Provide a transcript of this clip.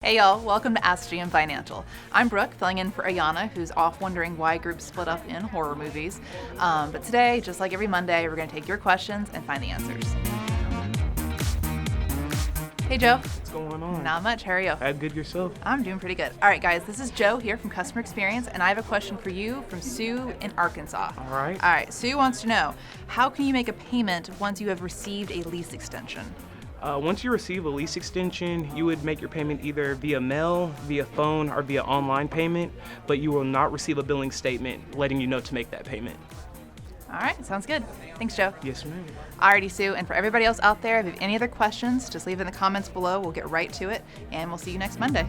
Hey y'all, welcome to Ask GM Financial. I'm Brooke, filling in for Ayana, who's off wondering why groups split up in horror movies. But today, just like every Monday, we're going to take your questions and find the answers. Hey Joe. What's going on? Not much, how are you? Good yourself. I'm doing pretty good. All right guys, this is Joe here from Customer Experience, and I have a question for you from Sue in Arkansas. All right. All right, Sue wants to know, how can you make a payment once you have received a lease extension? Once you receive a lease extension, you would make your payment either via mail, via phone, or via online payment, but you will not receive a billing statement letting you know to make that payment. All right, sounds good. Thanks, Joe. Yes, ma'am. Alrighty, Sue, and for everybody else out there, if you have any other questions, just leave it in the comments below. We'll get right to it, and we'll see you next Monday.